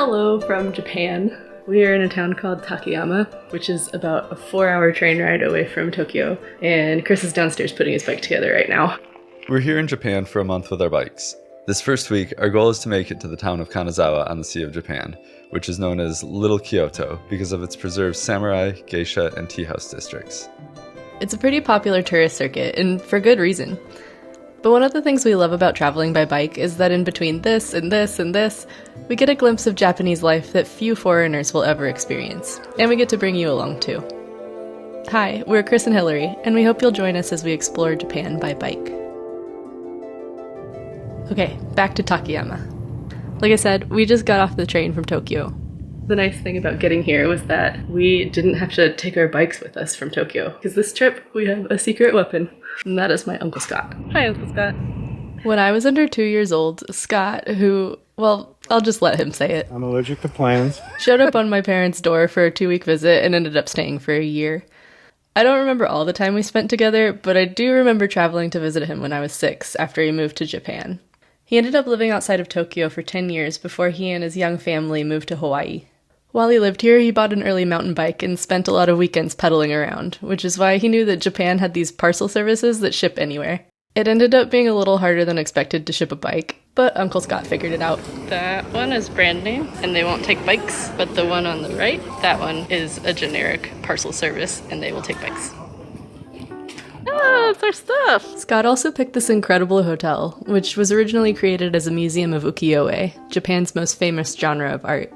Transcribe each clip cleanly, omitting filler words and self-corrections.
Hello from Japan. We are in a town called Takayama, which is about a 4-hour train ride away from Tokyo, and Chris is downstairs putting his bike together right now. We're here in Japan for a month with our bikes. This first week, our goal is to make it to the town of Kanazawa on the Sea of Japan, which is known as Little Kyoto because of its preserved samurai, geisha, and tea house districts. It's a pretty popular tourist circuit, and for good reason. But one of the things we love about traveling by bike is that in between this and this and this, we get a glimpse of Japanese life that few foreigners will ever experience. And we get to bring you along too. Hi, we're Chris and Hillary, and we hope you'll join us as we explore Japan by bike. Okay, back to Takayama. Like I said, we just got off the train from Tokyo. The nice thing about getting here was that we didn't have to take our bikes with us from Tokyo, because this trip we have a secret weapon, and that is my Uncle Scott. Hi, Uncle Scott. When I was under 2 years old, Scott, who, well, I'll just let him say it. I'm allergic to planes. Showed up on my parents' door for a 2-week visit and ended up staying for a year. I don't remember all the time we spent together, but I do remember traveling to visit him when I was 6 after he moved to Japan. He ended up living outside of Tokyo for 10 years before he and his young family moved to Hawaii. While he lived here, he bought an early mountain bike and spent a lot of weekends pedaling around, which is why he knew that Japan had these parcel services that ship anywhere. It ended up being a little harder than expected to ship a bike, but Uncle Scott figured it out. That one is brand new, and they won't take bikes, but the one on the right, that one is a generic parcel service, and they will take bikes. Oh, it's our stuff! Scott also picked this incredible hotel, which was originally created as a museum of ukiyo-e, Japan's most famous genre of art.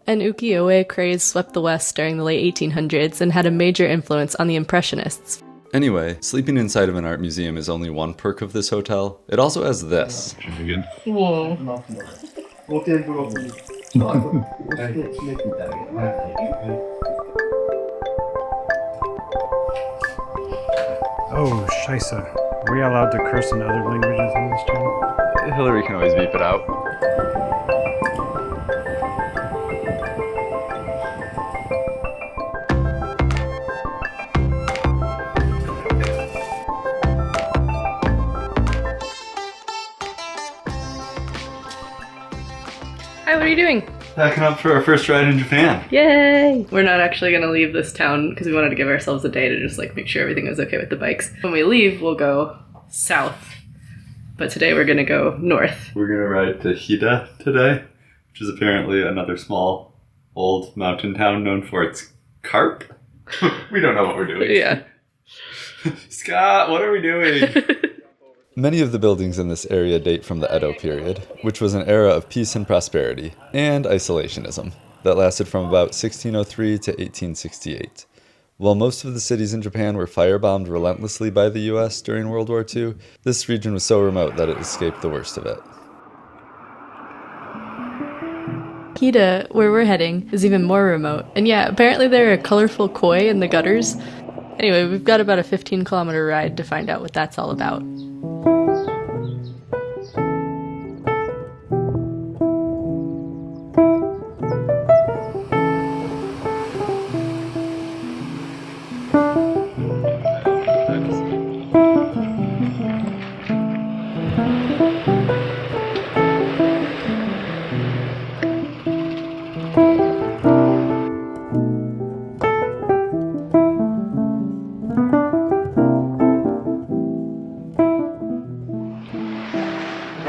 An ukiyo-e craze swept the West during the late 1800s and had a major influence on the Impressionists. Anyway, sleeping inside of an art museum is only one perk of this hotel. It also has this. Should be good. Whoa. Oh, scheisse. Are we allowed to curse in other languages on this channel? Hillary can always beep it out. Hi, what are you doing? Packing up for our first ride in Japan. Yay! We're not actually going to leave this town because we wanted to give ourselves a day to just make sure everything was okay with the bikes. When we leave, we'll go south. But today we're going to go north. We're going to ride to Hida today, which is apparently another small, old mountain town known for its carp. We don't know what we're doing. Yeah. Scott, what are we doing? Many of the buildings in this area date from the Edo period, which was an era of peace and prosperity, and isolationism, that lasted from about 1603 to 1868. While most of the cities in Japan were firebombed relentlessly by the US during World War II, this region was so remote that it escaped the worst of it. Hida, where we're heading, is even more remote. And yeah, apparently there are colorful koi in the gutters. Anyway, we've got about a 15-kilometer ride to find out what that's all about.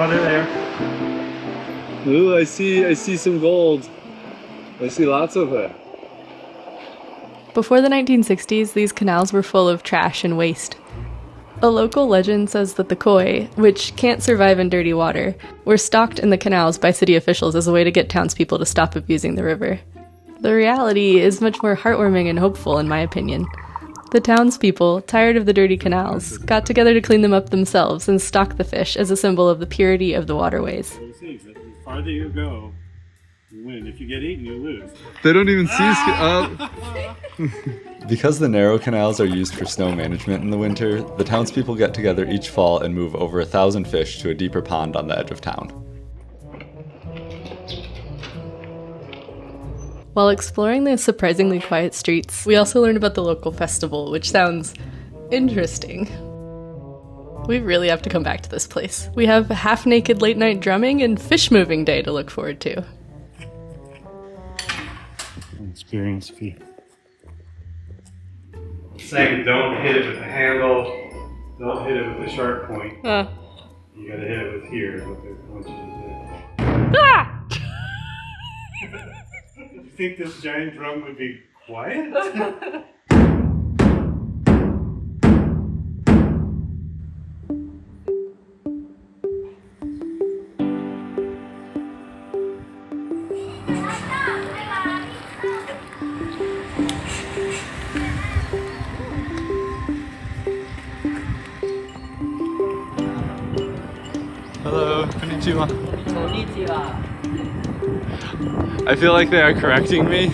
Oh, they're there. Ooh, I see some gold. I see lots of it. Before the 1960s, these canals were full of trash and waste. A local legend says that the koi, which can't survive in dirty water, were stocked in the canals by city officials as a way to get townspeople to stop abusing the river. The reality is much more heartwarming and hopeful, in my opinion. The townspeople, tired of the dirty canals, got together to clean them up themselves and stock the fish as a symbol of the purity of the waterways. The farther you go, you win. If you get eaten, you lose. They don't even see Because the narrow canals are used for snow management in the winter, the townspeople get together each fall and move over 1,000 fish to a deeper pond on the edge of town. While exploring the surprisingly quiet streets, we also learned about the local festival, which sounds interesting. We really have to come back to this place. We have half-naked late-night drumming and fish moving day to look forward to. experience fee. Saying don't hit it with the handle, don't hit it with the sharp point. You gotta hit it with here is what they want you to do. Ah! You think this giant drum would be quiet? Hello, konnichiwa. I feel like they are correcting me.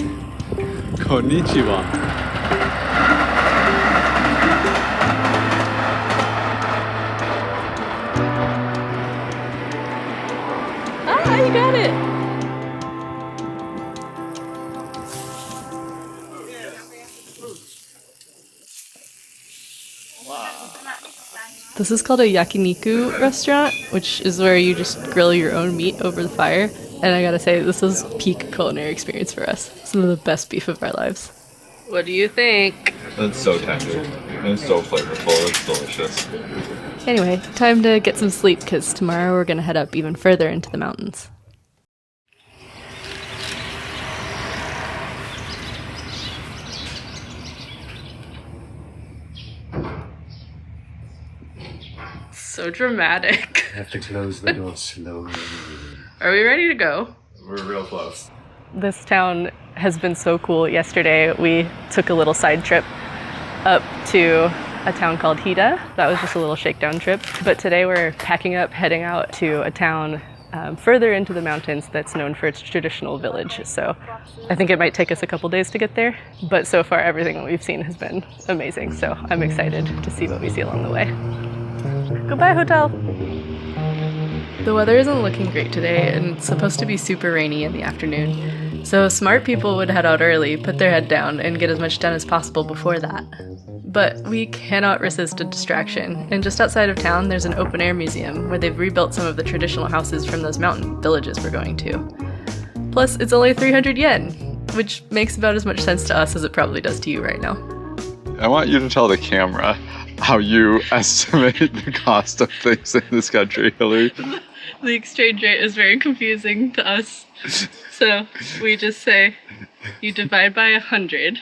Konnichiwa. Ah, you got it! This is called a yakiniku restaurant, which is where you just grill your own meat over the fire. And I gotta say, this is peak culinary experience for us. Some of the best beef of our lives. What do you think? That's so tender and so flavorful. It's delicious. Anyway, time to get some sleep because tomorrow we're gonna head up even further into the mountains. So dramatic. I have to close the door slowly. Are we ready to go? We're real close. This town has been so cool. Yesterday we took a little side trip up to a town called Hida. That was just a little shakedown trip. But today we're packing up, heading out to a town further into the mountains that's known for its traditional village. So I think it might take us a couple days to get there. But so far everything that we've seen has been amazing. So I'm excited to see what we see along the way. Goodbye, hotel! The weather isn't looking great today, and it's supposed to be super rainy in the afternoon. So smart people would head out early, put their head down, and get as much done as possible before that. But we cannot resist a distraction, and just outside of town there's an open-air museum where they've rebuilt some of the traditional houses from those mountain villages we're going to. Plus, it's only 300 yen, which makes about as much sense to us as it probably does to you right now. I want you to tell the camera how you estimate the cost of things in this country, Hillary. The exchange rate is very confusing to us. So we just say you divide by 100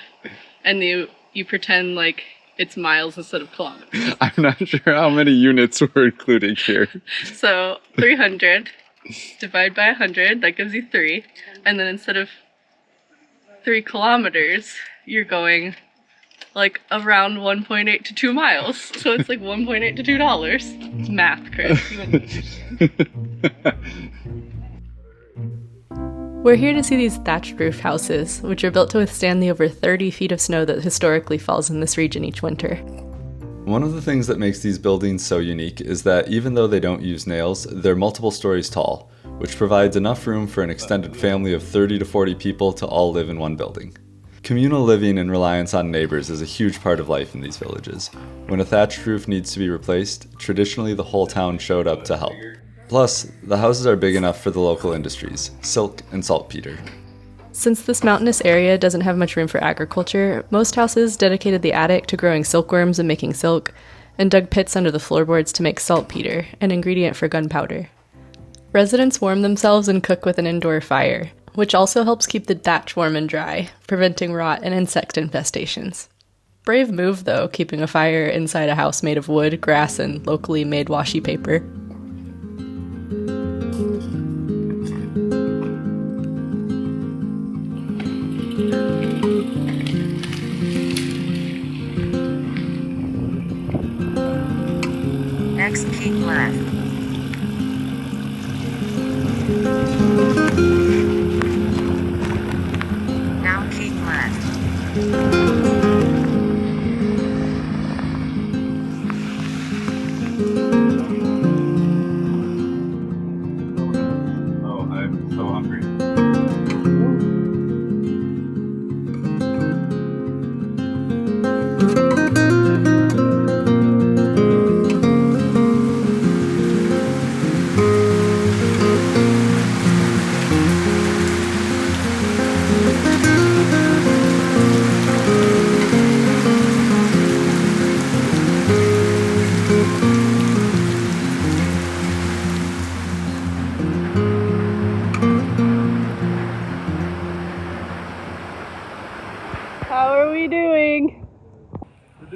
and you pretend like it's miles instead of kilometers. I'm not sure how many units we're including here. So 300 divide by 100, that gives you 3. And then instead of 3 kilometers, you're going like around 1.8 to 2 miles. So it's like 1.8 to $2. Math, Chris. We're here to see these thatched roof houses, which are built to withstand the over 30 feet of snow that historically falls in this region each winter. One of the things that makes these buildings so unique is that even though they don't use nails, they're multiple stories tall, which provides enough room for an extended family of 30 to 40 people to all live in one building. Communal living and reliance on neighbors is a huge part of life in these villages. When a thatched roof needs to be replaced, traditionally the whole town showed up to help. Plus, the houses are big enough for the local industries, silk and saltpeter. Since this mountainous area doesn't have much room for agriculture, most houses dedicated the attic to growing silkworms and making silk, and dug pits under the floorboards to make saltpeter, an ingredient for gunpowder. Residents warm themselves and cook with an indoor fire, which also helps keep the thatch warm and dry, preventing rot and insect infestations. Brave move, though, keeping a fire inside a house made of wood, grass, and locally made washi paper. Next, keep left. Now keep left. Oh, I'm so hungry.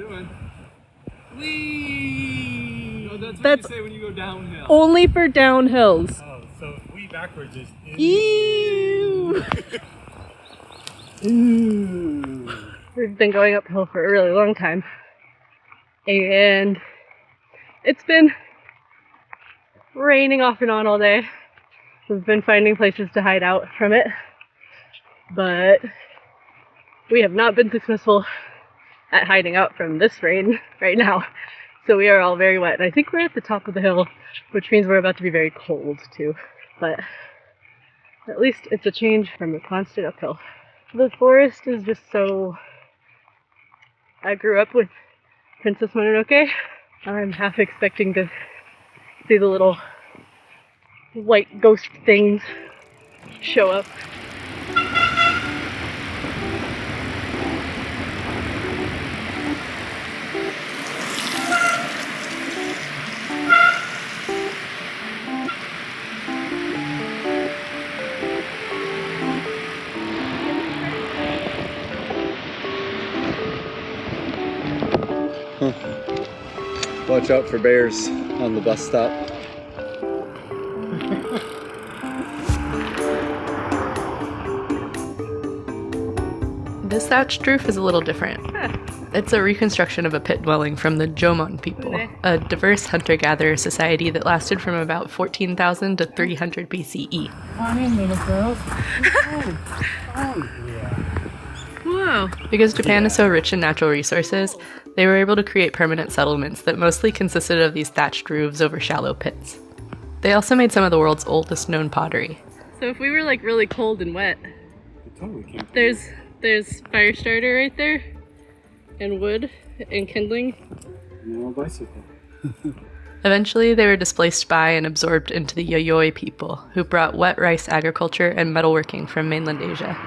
doing? Whee! No, that's what That's you say when you go downhill. only for downhills. Oh, so wee backwards is. Ew! Ooh. We've been going uphill for a really long time. And it's been raining off and on all day. We've been finding places to hide out from it. But we have not been successful at hiding out from this rain right now. So we are all very wet. And I think we're at the top of the hill, which means we're about to be very cold too. But at least it's a change from the constant uphill. The forest is just so... I grew up with Princess Mononoke. I'm half expecting to see the little white ghost things show up. Watch out for bears on the bus stop. This thatched roof is a little different. It's a reconstruction of a pit dwelling from the Jomon people, a diverse hunter-gatherer society that lasted from about 14,000 to 300 BCE. Come in, little girl. Whoa! Because Japan is so rich in natural resources, they were able to create permanent settlements that mostly consisted of these thatched roofs over shallow pits. They also made some of the world's oldest known pottery. So if we were like really cold and wet, Totally can't. there's fire starter right there, and wood, and kindling. No bicycle. Eventually, they were displaced by and absorbed into the Yayoi people, who brought wet rice agriculture and metalworking from mainland Asia.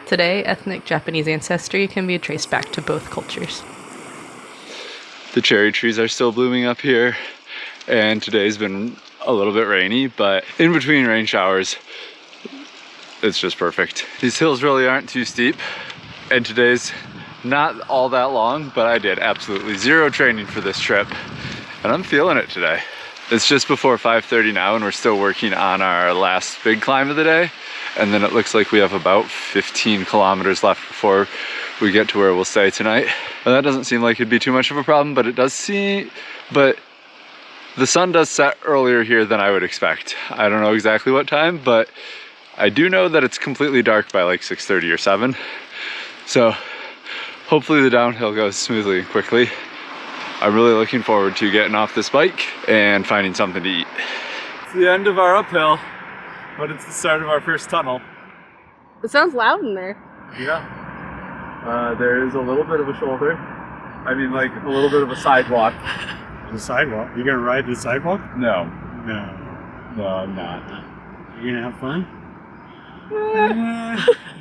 Today, ethnic Japanese ancestry can be traced back to both cultures. The cherry trees are still blooming up here, and today's been a little bit rainy, but in between rain showers, it's just perfect. These hills really aren't too steep, and today's not all that long, but I did absolutely zero training for this trip, and I'm feeling it today. It's just before 5:30 now, and we're still working on our last big climb of the day, and then it looks like we have about 15 kilometers left before we get to where we'll stay tonight. And that doesn't seem like it'd be too much of a problem, but but the sun does set earlier here than I would expect. I don't know exactly what time, but I do know that it's completely dark by like 6:30 or 7. So hopefully the downhill goes smoothly and quickly. I'm really looking forward to getting off this bike and finding something to eat. It's the end of our uphill, but it's the start of our first tunnel. It sounds loud in there. Yeah. There is a little bit of a shoulder. I mean, like a little bit of a sidewalk. The sidewalk. You gonna ride the sidewalk? No. No. No, I'm not. You gonna have fun?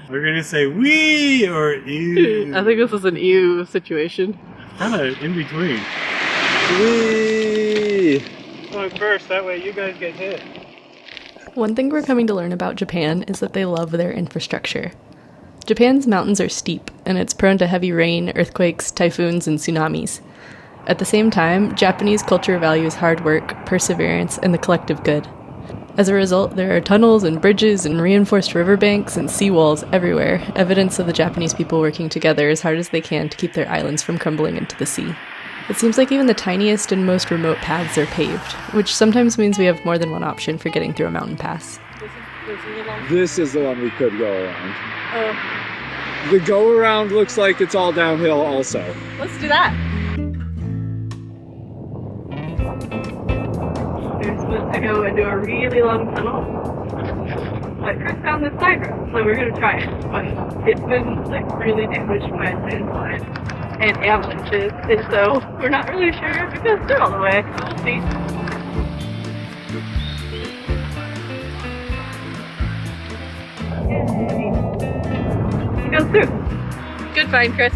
We're gonna say wee or ew. I think this is an ew situation. Kind of in between. Whee! Going first, that way you guys get hit. One thing we're coming to learn about Japan is that they love their infrastructure. Japan's mountains are steep, and it's prone to heavy rain, earthquakes, typhoons, and tsunamis. At the same time, Japanese culture values hard work, perseverance, and the collective good. As a result, there are tunnels and bridges and reinforced riverbanks and seawalls everywhere, evidence of the Japanese people working together as hard as they can to keep their islands from crumbling into the sea. It seems like even the tiniest and most remote paths are paved, which sometimes means we have more than one option for getting through a mountain pass. This is the one we could go around. Oh, The go around looks like it's all downhill also. let's do that! We're supposed to go into a really long tunnel. But Chris found this side road, so we're gonna try it. But it's been like really damaged by a landslide and avalanches, and so we're not really sure if it goes through all the way. We'll see. It goes through. Good find, Chris.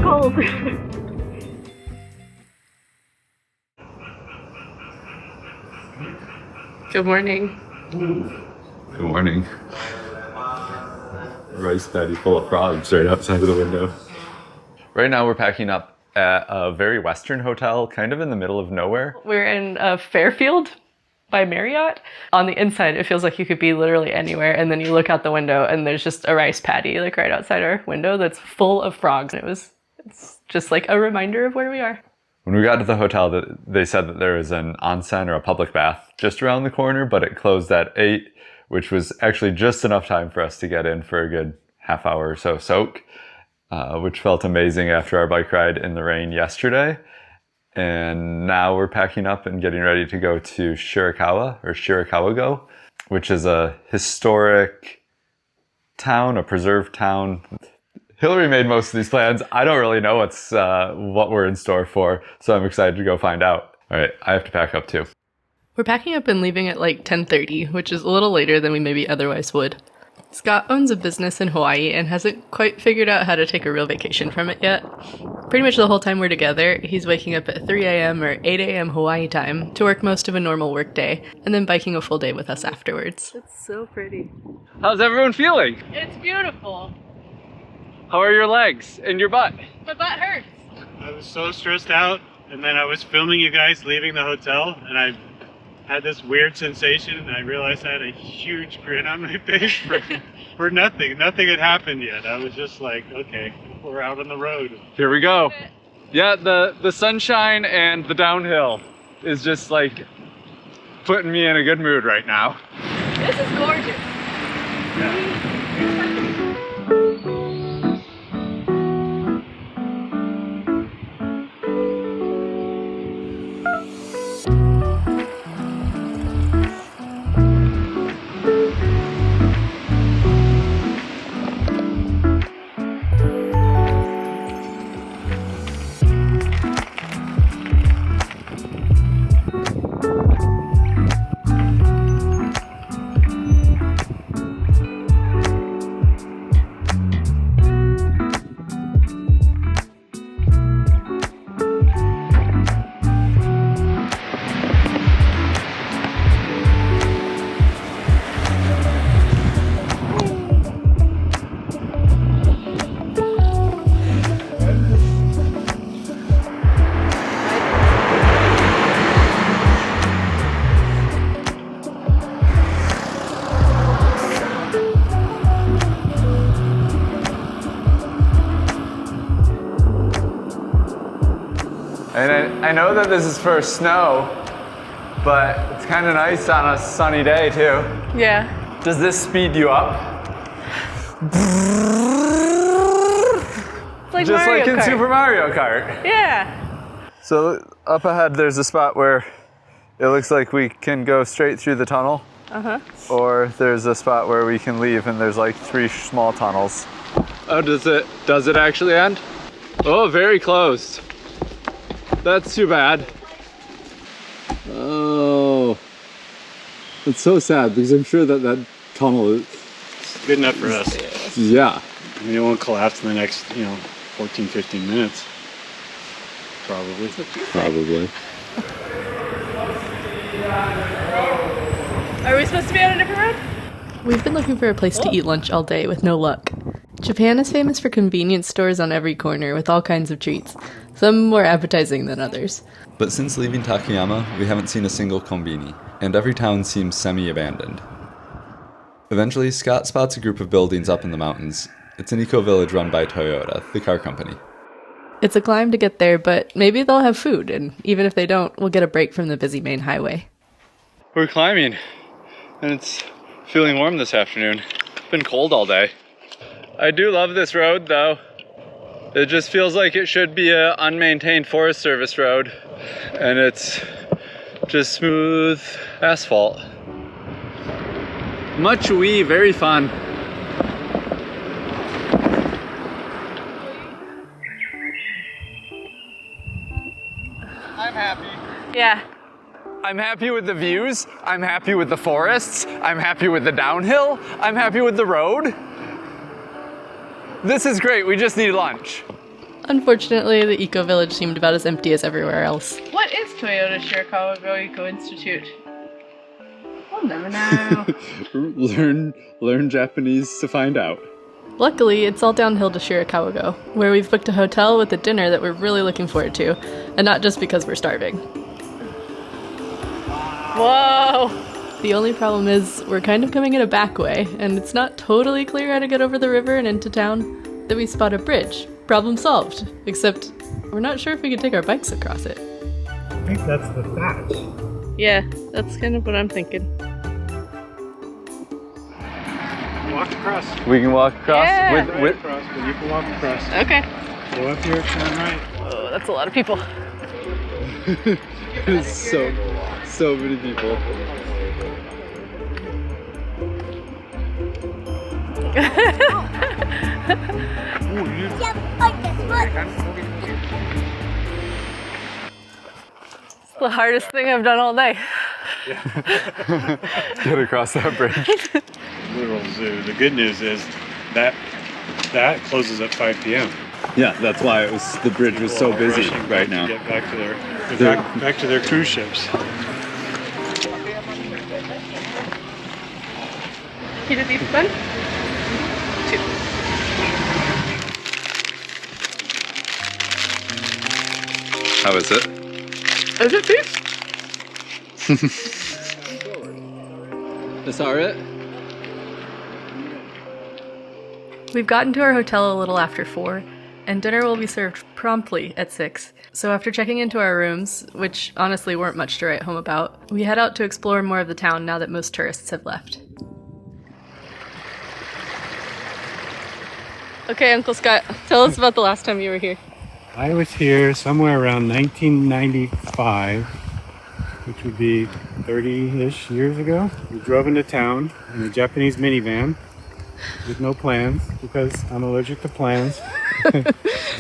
Cold. Good morning. Good morning. Rice paddy full of frogs right outside of the window. Right now we're packing up at a very western hotel, kind of in the middle of nowhere. We're in Fairfield by Marriott. On the inside, it feels like you could be literally anywhere, and then you look out the window and there's just a rice paddy like right outside our window that's full of frogs. And it's just like a reminder of where we are. When we got to the hotel, they said that there was an onsen or a public bath just around the corner, but it closed at 8, which was actually just enough time for us to get in for a good half hour or so soak, which felt amazing after our bike ride in the rain yesterday. And now we're packing up and getting ready to go to Shirakawa-go, which is a historic town, a preserved town. Hillary made most of these plans. I don't really know what we're in store for, so I'm excited to go find out. All right, I have to pack up too. We're packing up and leaving at like 10:30, which is a little later than we maybe otherwise would. Scott owns a business in Hawaii and hasn't quite figured out how to take a real vacation from it yet. Pretty much the whole time we're together, he's waking up at 3 a.m. or 8 a.m. Hawaii time to work most of a normal work day, and then biking a full day with us afterwards. It's so pretty. How's everyone feeling? It's beautiful. How are your legs and your butt? My butt hurts. I was so stressed out, and then I was filming you guys leaving the hotel, and I had this weird sensation, and I realized I had a huge grin on my face for nothing. Nothing had happened yet. I was just like, okay, we're out on the road. Here we go. Yeah, the sunshine and the downhill is just like putting me in a good mood right now. This is gorgeous. Yeah. And I know that this is for snow, but it's kind of nice on a sunny day too. Yeah. Does this speed you up? It's like Just Mario like in Kart. Super Mario Kart. Yeah. So up ahead there's a spot where it looks like we can go straight through the tunnel. Or there's a spot where we can leave and there's like 3 small tunnels. Oh, does it actually end? Oh, very close. That's too bad. Oh, it's so sad because I'm sure that tunnel is... It's good enough for us. Yeah. I mean, it won't collapse in the next, 14, 15 minutes. Probably. Probably. Are we supposed to be on a different road? We've been looking for a place to eat lunch all day with no luck. Japan is famous for convenience stores on every corner with all kinds of treats, some more appetizing than others. But since leaving Takayama, we haven't seen a single konbini, and every town seems semi-abandoned. Eventually, Scott spots a group of buildings up in the mountains. It's an eco-village run by Toyota, the car company. It's a climb to get there, but maybe they'll have food, and even if they don't, we'll get a break from the busy main highway. We're climbing, and it's feeling warm this afternoon. It's been cold all day. I do love this road though. It just feels like it should be an unmaintained Forest Service road, and it's just smooth asphalt. Much wee, very fun. I'm happy. Yeah. I'm happy with the views. I'm happy with the forests. I'm happy with the downhill. I'm happy with the road. This is great. We just need lunch. Unfortunately, the eco-village seemed about as empty as everywhere else. What is Toyota Shirakawa-go Eco Institute? You'll never know. learn Japanese to find out. Luckily, it's all downhill to Shirakawa-go, where we've booked a hotel with a dinner that we're really looking forward to, and not just because we're starving. Whoa! The only problem is we're kind of coming in a back way, and it's not totally clear how to get over the river and into town. Then we spot a bridge. Problem solved. Except we're not sure if we can take our bikes across it. I think that's the thatch. Yeah, that's kind of what I'm thinking. Walk across. We can walk across Yeah. with Across, but you can walk across. Okay. Go up here, turn right. Oh, that's a lot of people. There's so many people. It's the hardest thing I've done all day. Get across that bridge. Literal zoo. The good news is that closes at 5 p.m. Yeah, that's why the bridge was so busy Rushing right to now. Get back to back to their cruise ships. Hida beef bun? 2. How is it? Is it beef? Is that it? We've gotten to our hotel a little after 4, and dinner will be served promptly at 6. So after checking into our rooms, which honestly weren't much to write home about, we head out to explore more of the town now that most tourists have left. Okay, Uncle Scott, tell us about the last time you were here. I was here somewhere around 1995, which would be 30-ish years ago. We drove into town in a Japanese minivan with no plans because I'm allergic to plans. And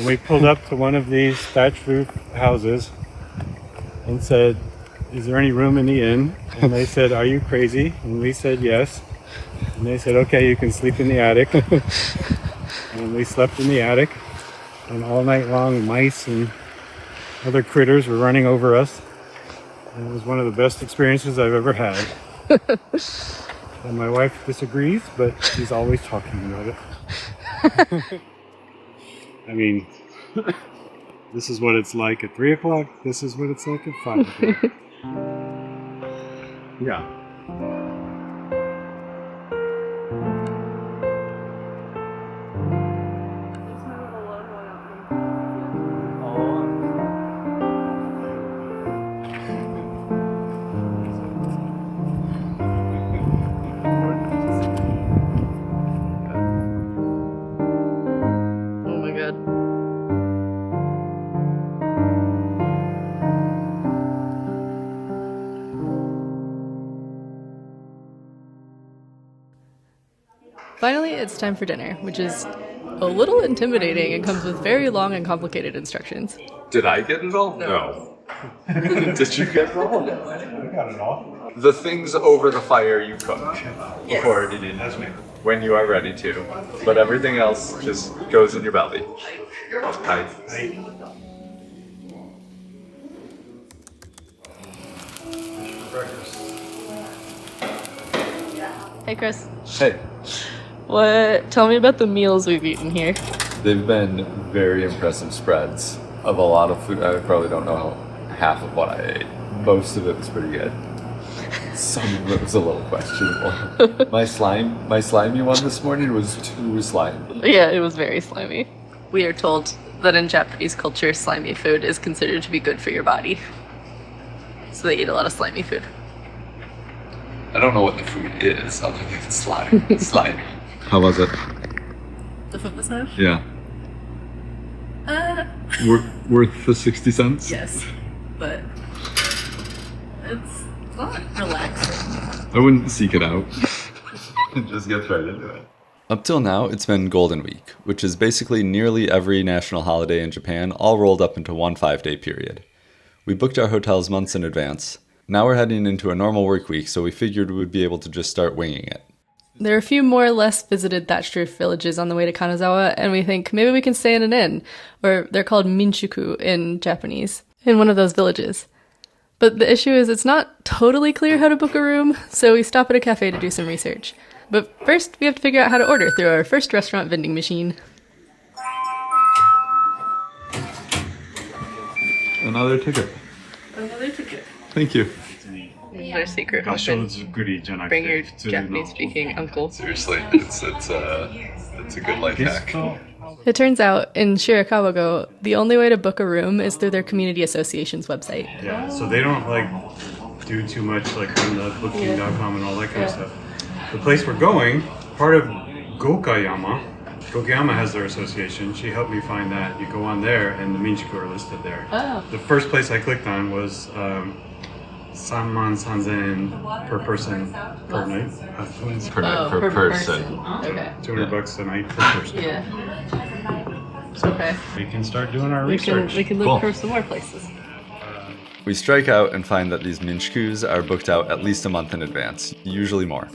we pulled up to one of these thatched roof houses and said, "Is there any room in the inn?" And they said, "Are you crazy?" And we said, "Yes." And they said, "Okay, you can sleep in the attic." And we slept in the attic. And all night long, mice and other critters were running over us. And it was one of the best experiences I've ever had. And my wife disagrees, but she's always talking about it. I mean, this is what it's like at 3 o'clock. This is what it's like at 5 o'clock. Yeah. Oh my god. Finally, it's time for dinner, which is a little intimidating and comes with very long and complicated instructions. Did I get it all? No. Did you get it all? I got it all. The things over the fire you cook before eating, That's me. when you are ready to. But everything else just goes in your belly. Hi. Hey, Chris. Hey. Tell me about the meals we've eaten here. They've been very impressive spreads of a lot of food. I probably don't know half of what I ate. Most of it was pretty good. Some of it was a little questionable. My slimy one this morning was too slimy. Yeah, it was very slimy. We are told that in Japanese culture, slimy food is considered to be good for your body. So they eat a lot of slimy food. I don't know what the food is other than slime. Slimy. How was it? The food was nice? Yeah. Worth the 60 cents? Yes, but it's not relaxing. I wouldn't seek it out. Just get right into it. Up till now, it's been Golden Week, which is basically nearly every national holiday in Japan all rolled up into one 5-day period. We booked our hotels months in advance. Now we're heading into a normal work week, so we figured we would be able to just start winging it. There are a few more less visited thatched roof villages on the way to Kanazawa, and we think maybe we can stay in an inn, or they're called minshuku in Japanese, in one of those villages. But the issue is it's not totally clear how to book a room, so we stop at a cafe to do some research. But first, we have to figure out how to order through our first restaurant vending machine. Another ticket. Another ticket. Thank you. This is our secret Bring your Japanese-speaking uncle. Seriously, it's a good life hack. It turns out, in Shirakawa-go, the only way to book a room is through their community association's website. Yeah, so they don't like do too much like on the booking.com and all that kind of stuff. The place we're going, part of Takayama has their association. She helped me find that. You go on there and the minchiku are listed there. Oh. The first place I clicked on was 33,000 per person per night. Per person. Okay. $200 a night per person. Yeah. Okay. We can start doing our We research. can look Cool. for some more places. We strike out and find that these minchikus are booked out at least a month in advance, usually more.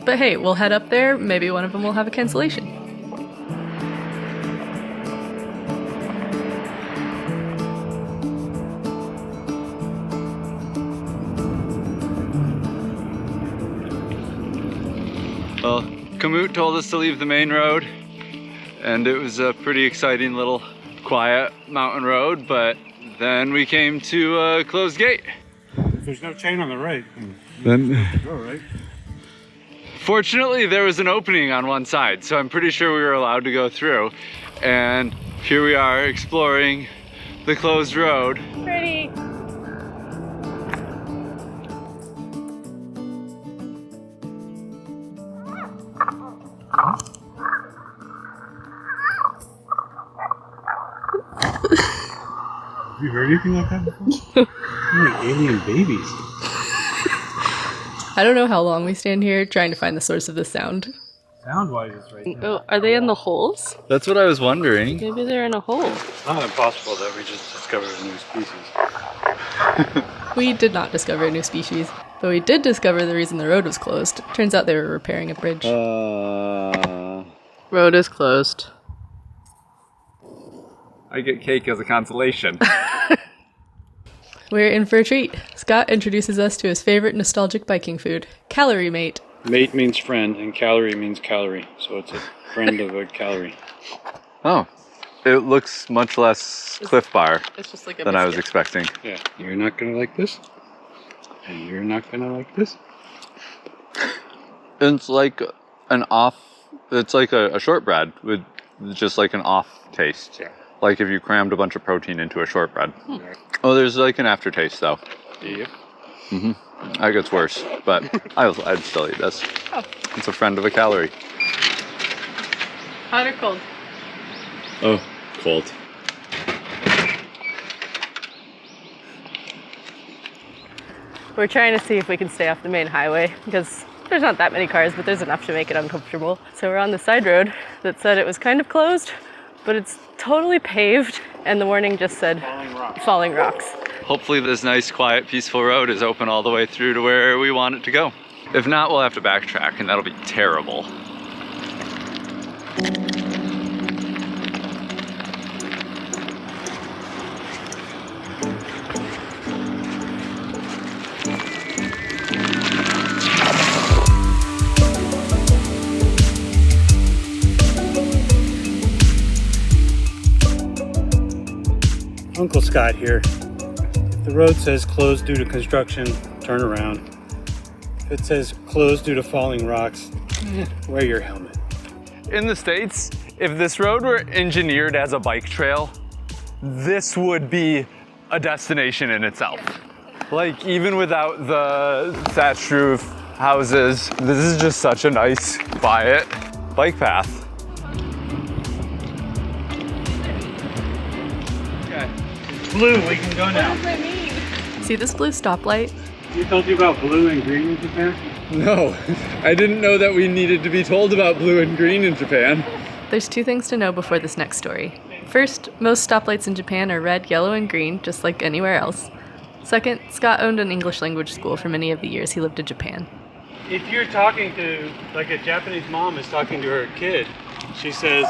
But hey, we'll head up there. Maybe one of them will have a cancellation. Well, Kamut told us to leave the main road, and it was a pretty exciting little quiet mountain road, but then we came to a closed gate. If there's no chain on the right, Then, go right. fortunately, there was an opening on one side, so I'm pretty sure we were allowed to go through. And here we are exploring the closed road. Pretty. Have you heard anything like that before? They're like alien babies. I don't know how long we stand here trying to find the source of this sound. Sound-wise, it's right there. Oh, are they in the holes? That's what I was wondering. Maybe they're in a hole. It's not impossible that we just discovered a new species. We did not discover a new species, but we did discover the reason the road was closed. Turns out they were repairing a bridge. Road is closed. I get cake as a consolation. We're in for a treat. Scott introduces us to his favorite nostalgic biking food, Calorie Mate. Mate means friend, and calorie means calorie. So it's a friend of a calorie. Oh, it looks much less Cliff Bar It's just like a than I was biscuit. expecting. Yeah, you're not gonna like this, and you're not gonna like this. It's like it's like a shortbread with just like an off taste. Yeah. Like if you crammed a bunch of protein into a shortbread. Oh, there's like an aftertaste though. Yep. That gets worse, but I'd still eat this. Oh. It's a friend of a calorie. Hot or cold? Oh, cold. We're trying to see if we can stay off the main highway because there's not that many cars, but there's enough to make it uncomfortable. So we're on the side road that said it was kind of closed, but it's totally paved, and the warning just said falling rocks. Hopefully this nice, quiet, peaceful road is open all the way through to where we want it to go. If not, we'll have to backtrack, and that'll be terrible. Uncle Scott here. If the road says closed due to construction, turn around. If it says closed due to falling rocks, wear your helmet. In the States, if this road were engineered as a bike trail, this would be a destination in itself. Like, even without the thatched roof houses, this is just such a nice, quiet bike path. Okay. Blue, we can go now. See this blue stoplight? Who told you about blue and green in Japan? No, I didn't know that we needed to be told about blue and green in Japan. There's two things to know before this next story. First, most stoplights in Japan are red, yellow, and green, just like anywhere else. Second, Scott owned an English language school for many of the years he lived in Japan. If you're talking to, like a Japanese mom is talking to her kid, she says,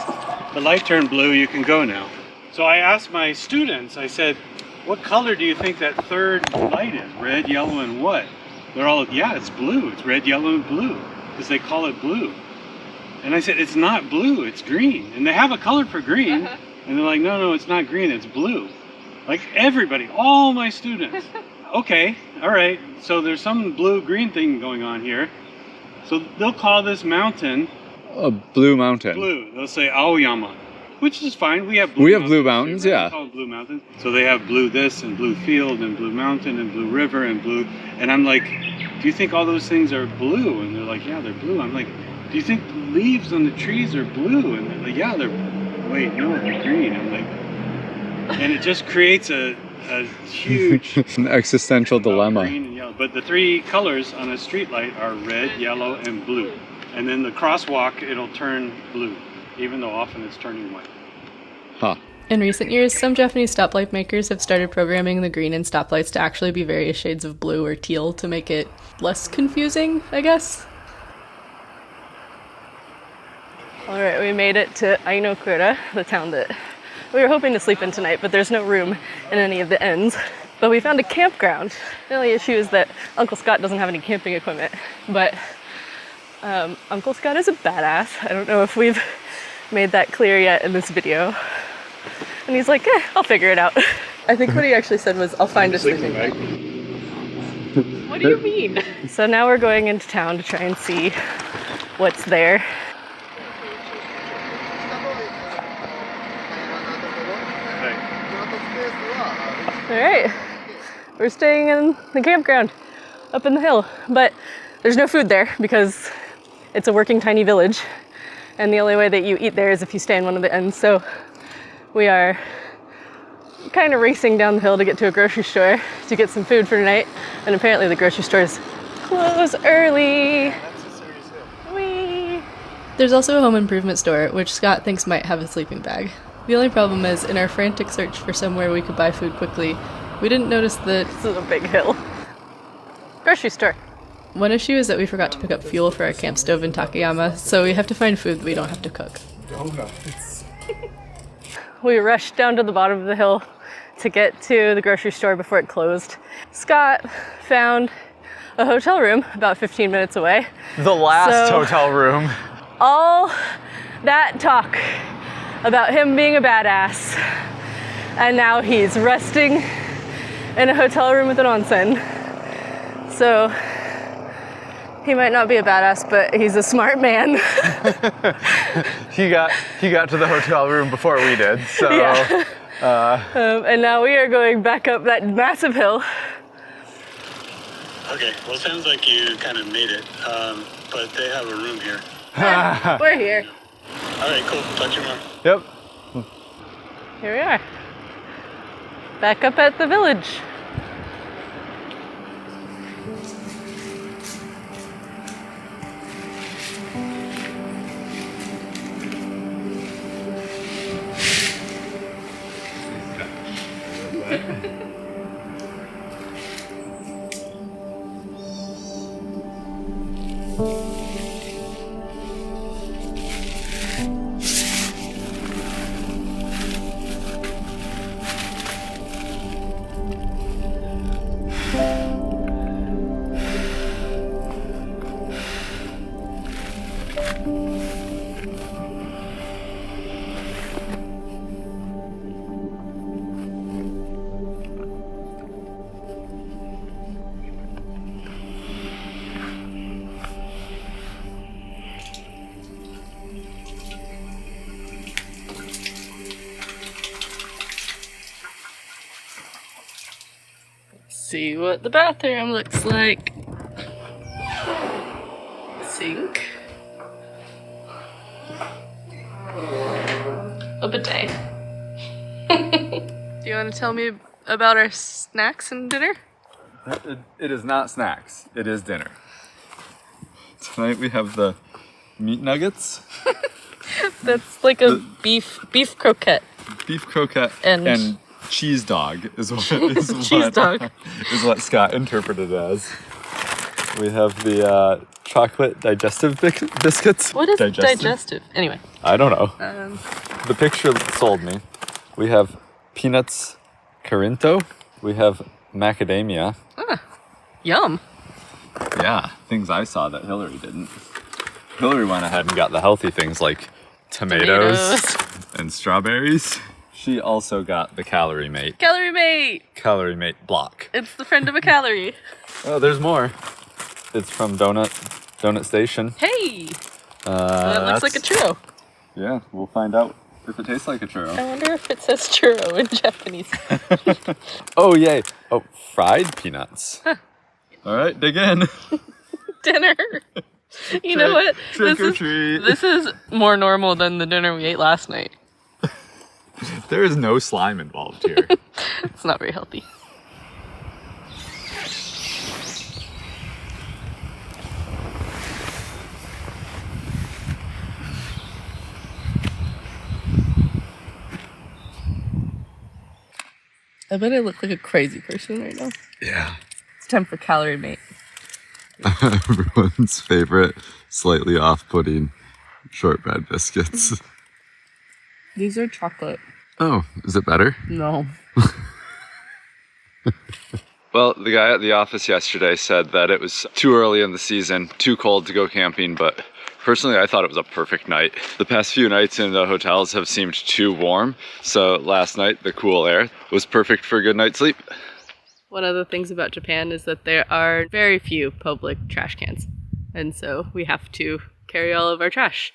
the light turned blue, you can go now. So I asked my students, I said, what color do you think that third light is? Red, yellow, and what? They're all, yeah, it's blue. It's red, yellow, and blue. Because they call it blue. And I said, it's not blue, it's green. And they have a color for green. And they're like, no, it's not green, it's blue. Like everybody, all my students. Okay, all right. So there's some blue-green thing going on here. So they'll call this mountain A blue mountain. blue. They'll say Aoyama, which is fine. We have blue mountains, too, right? yeah. They call it blue mountains. So they have blue this and blue field and blue mountain and blue river and blue. And I'm like, do you think all those things are blue? And they're like, yeah, they're blue. I'm like, do you think the leaves on the trees are blue? And they're like, yeah, wait, no, they're green. I'm like, and it just creates a huge An existential dilemma. green and yellow. But the three colors on a street light are red, yellow, and blue. And then the crosswalk, it'll turn blue, even though often it's turning white. Huh. In recent years, some Japanese stoplight makers have started programming the green in stoplights to actually be various shades of blue or teal to make it less confusing, I guess. Alright, we made it to Ainokura, the town that we were hoping to sleep in tonight, but there's no room in any of the inns. But we found a campground. The only issue is that Uncle Scott doesn't have any camping equipment, but Uncle Scott is a badass. I don't know if we've made that clear yet in this video. And he's like, I'll figure it out. I think what he actually said was, I'll find a sleeping bag. What do you mean? So now we're going into town to try and see what's there. All right, we're staying in the campground up in the hill, but there's no food there because it's a working tiny village, and the only way that you eat there is if you stay in one of the inns. So we are kind of racing down the hill to get to a grocery store to get some food for tonight, and apparently the grocery stores close early. Whee! There's also a home improvement store, which Scott thinks might have a sleeping bag. The only problem is, in our frantic search for somewhere we could buy food quickly, we didn't notice that this is a big hill. Grocery store. One issue is that we forgot to pick up fuel for our camp stove in Takayama, so we have to find food that we don't have to cook. We rushed down to the bottom of the hill to get to the grocery store before it closed. Scott found a hotel room about 15 minutes away. The last hotel room. All that talk about him being a badass, and now he's resting in a hotel room with an onsen. So he might not be a badass, but he's a smart man. He got to the hotel room before we did, so. Yeah. And now we are going back up that massive hill. Okay, well, it sounds like you kind of made it, but they have a room here. We're here. All right, cool. Talk to you tomorrow. Yep. Here we are. Back up at the village. See what the bathroom looks like. Sink. A bidet. Do you want to tell me about our snacks and dinner? It is not snacks. It is dinner. Tonight we have the meat nuggets. That's like a beef croquette. Beef croquette And cheese dog is what cheese dog is what Scott interpreted as. We have the chocolate digestive biscuits. What is digestive? Anyway. I don't know. The picture sold me. We have peanuts, Corinto. We have macadamia. Yum. Yeah, things I saw that Hillary didn't. Hillary went ahead and got the healthy things like tomatoes. And strawberries. She also got the Calorie Mate. Calorie Mate! Calorie Mate block. It's the friend of a calorie. Oh, there's more. It's from Donut Station. Hey! That looks like a churro. Yeah, we'll find out if it tastes like a churro. I wonder if it says churro in Japanese. Oh, yay. Oh, fried peanuts. Huh. All right, dig in. Dinner. You know what? Trick or treat. This is more normal than the dinner we ate last night. There is no slime involved here. It's not very healthy. I bet I look like a crazy person right now. Yeah. It's time for Calorie Mate. Everyone's favorite, slightly off-putting shortbread biscuits. These are chocolate. Oh, is it better? No. Well, the guy at the office yesterday said that it was too early in the season, too cold to go camping, but personally I thought it was a perfect night. The past few nights in the hotels have seemed too warm, so last night the cool air was perfect for a good night's sleep. One of the things about Japan is that there are very few public trash cans, and so we have to carry all of our trash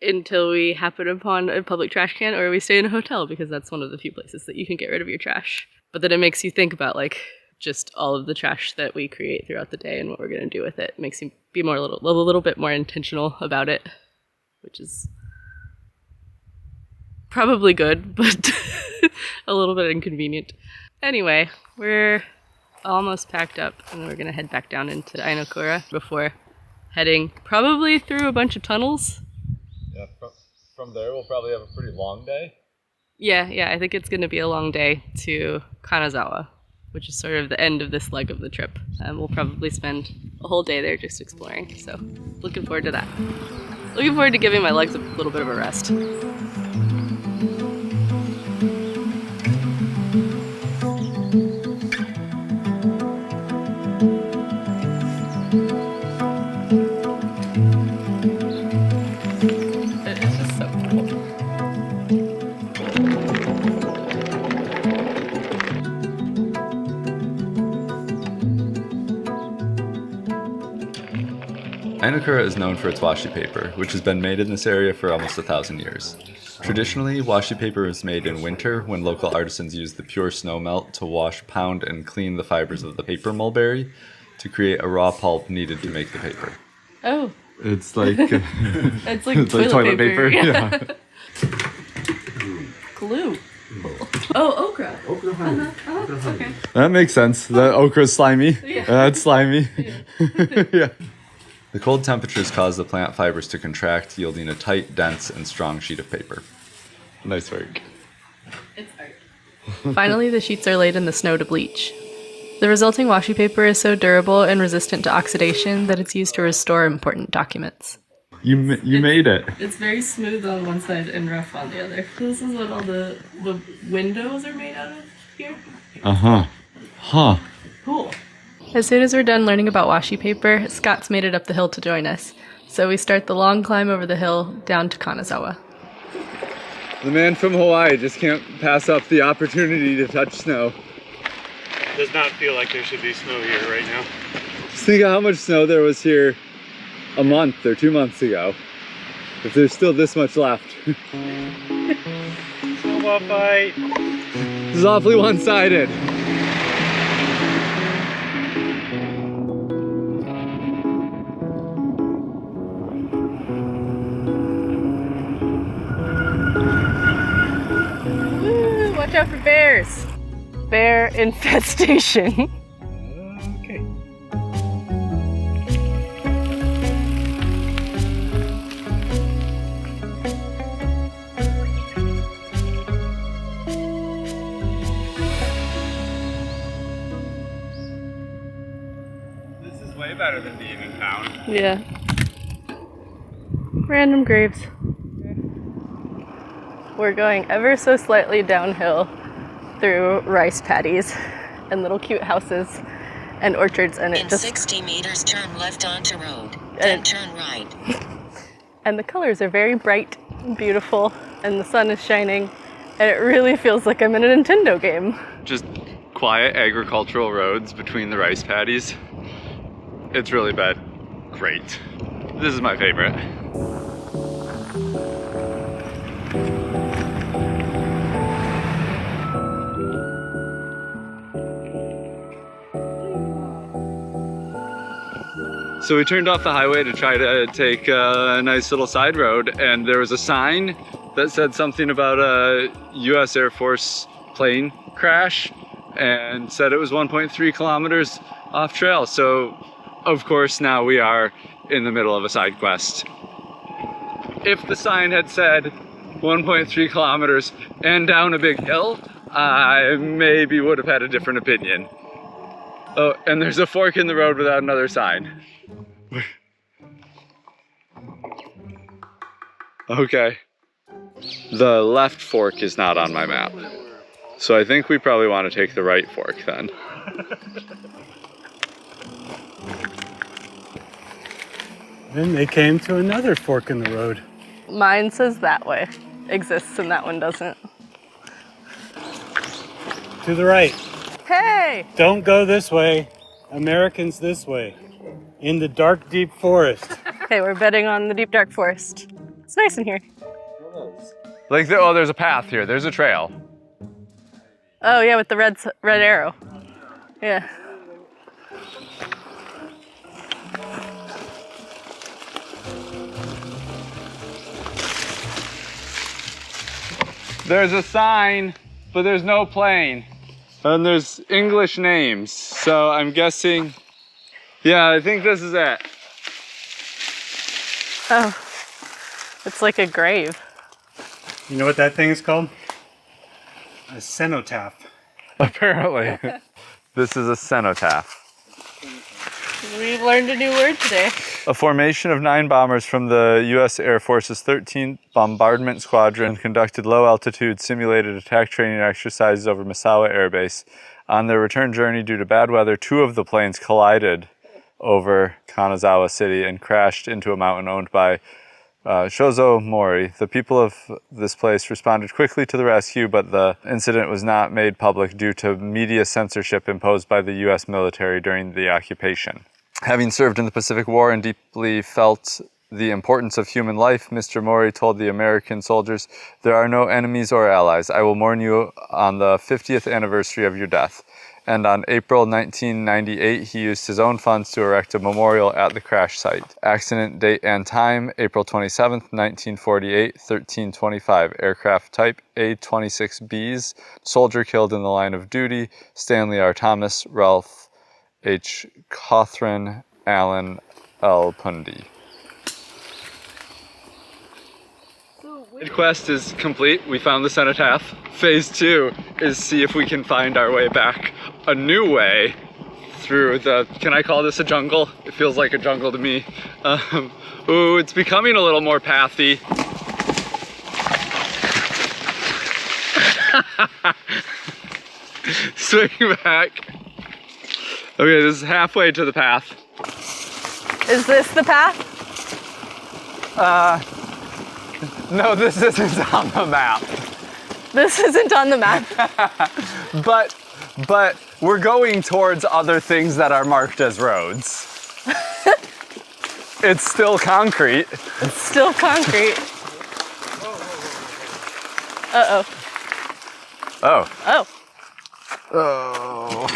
until we happen upon a public trash can, or we stay in a hotel, because that's one of the few places that you can get rid of your trash. But then it makes you think about like just all of the trash that we create throughout the day and what we're going to do with it. It makes you be a little bit more intentional about it, which is probably good, but a little bit inconvenient. Anyway, we're almost packed up, and then we're going to head back down into Ainokura before heading probably through a bunch of tunnels. Yeah, from there we'll probably have a pretty long day. Yeah, I think it's going to be a long day to Kanazawa, which is sort of the end of this leg of the trip. And we'll probably spend a whole day there just exploring, so looking forward to that. Looking forward to giving my legs a little bit of a rest. Ainokura is known for its washi paper, which has been made in this area for almost 1,000 years. Traditionally, washi paper is made in winter when local artisans use the pure snow melt to wash, pound, and clean the fibers of the paper mulberry to create a raw pulp needed to make the paper. Oh. It's like it's like toilet paper. Yeah. Glue. Oh, okra. Okay. That makes sense. The okra's slimy. Yeah. That's slimy. Yeah. The cold temperatures cause the plant fibers to contract, yielding a tight, dense, and strong sheet of paper. Nice work. It's art. Finally, the sheets are laid in the snow to bleach. The resulting washi paper is so durable and resistant to oxidation that it's used to restore important documents. You made it. It's very smooth on one side and rough on the other. This is what all the windows are made out of here. Uh-huh. Huh. Cool. As soon as we're done learning about washi paper, Scott's made it up the hill to join us. So we start the long climb over the hill down to Kanazawa. The man from Hawaii just can't pass up the opportunity to touch snow. Does not feel like there should be snow here right now. Just think of how much snow there was here a month or 2 months ago. If there's still this much left. Snowball fight. This is awfully one-sided. Watch out for bears! Bear infestation. Okay. This is way better than being in town. Yeah. Random graves. We're going ever so slightly downhill through rice paddies and little cute houses and orchards, and In 60 meters, turn left onto road, then turn right. And the colors are very bright and beautiful, and the sun is shining, and it really feels like I'm in a Nintendo game. Just quiet agricultural roads between the rice paddies. It's really bad. Great. This is my favorite. So we turned off the highway to try to take a nice little side road, and there was a sign that said something about a US Air Force plane crash and said it was 1.3 kilometers off trail. So of course now we are in the middle of a side quest. If the sign had said 1.3 kilometers and down a big hill, I maybe would have had a different opinion. Oh, and there's a fork in the road without another sign. Okay. The left fork is not on my map. So I think we probably want to take the right fork then. Then they came to another fork in the road. Mine says that way exists and that one doesn't. To the right. Hey! Don't go this way. Americans this way. In the dark, deep forest. Okay, we're betting on the deep dark forest. It's nice in here. Like, oh, there's a path here. There's a trail. Oh yeah, with the red arrow. Yeah. There's a sign, but there's no plane. And there's English names. So I'm guessing, yeah, I think this is it. Oh, it's like a grave. You know what that thing is called? A cenotaph. Apparently. This is a cenotaph. We've learned a new word today. A formation of 9 bombers from the U.S. Air Force's 13th Bombardment Squadron conducted low-altitude simulated attack training exercises over Misawa Air Base. On their return journey due to bad weather, 2 of the planes collided over Kanazawa City and crashed into a mountain owned by Shozo Mori. The people of this place responded quickly to the rescue, but the incident was not made public due to media censorship imposed by the U.S. military during the occupation. Having served in the Pacific War and deeply felt the importance of human life, Mr. Mori told the American soldiers, "There are no enemies or allies. I will mourn you on the 50th anniversary of your death." And on April 1998, he used his own funds to erect a memorial at the crash site. Accident date and time, April 27th, 1948, 13:25. Aircraft type A-26Bs. Soldier killed in the line of duty, Stanley R. Thomas, Ralph H. Cothran, Allen L. Pundy. The quest is complete. We found the cenotaph. Phase 2 is see if we can find our way back a new way through the, can I call this a jungle? It feels like a jungle to me. Ooh, it's becoming a little more pathy. Swing back. Okay, this is halfway to the path. Is this the path? No, this isn't on the map. This isn't on the map. But we're going towards other things that are marked as roads. It's still concrete. It's still concrete. Uh-oh. Oh. Oh. Oh.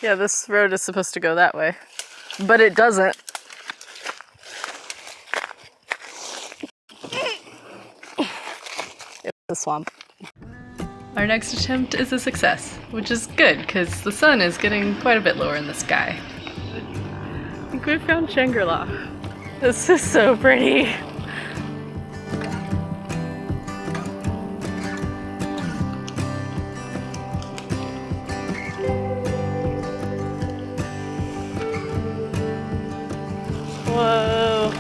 Yeah, this road is supposed to go that way, but it doesn't. It's a swamp. Our next attempt is a success, which is good because the sun is getting quite a bit lower in the sky. I think we found Shangri-La. This is so pretty. Whoa.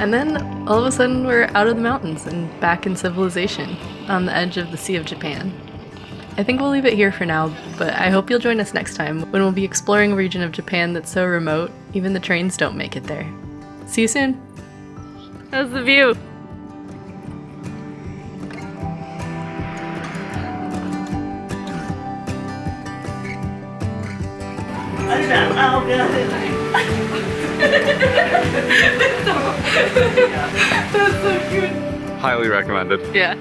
And then all of a sudden we're out of the mountains and back in civilization on the edge of the Sea of Japan. I think we'll leave it here for now, but I hope you'll join us next time when we'll be exploring a region of Japan that's so remote, even the trains don't make it there. See you soon! How's the view? That's so cute. Highly recommended. Yeah.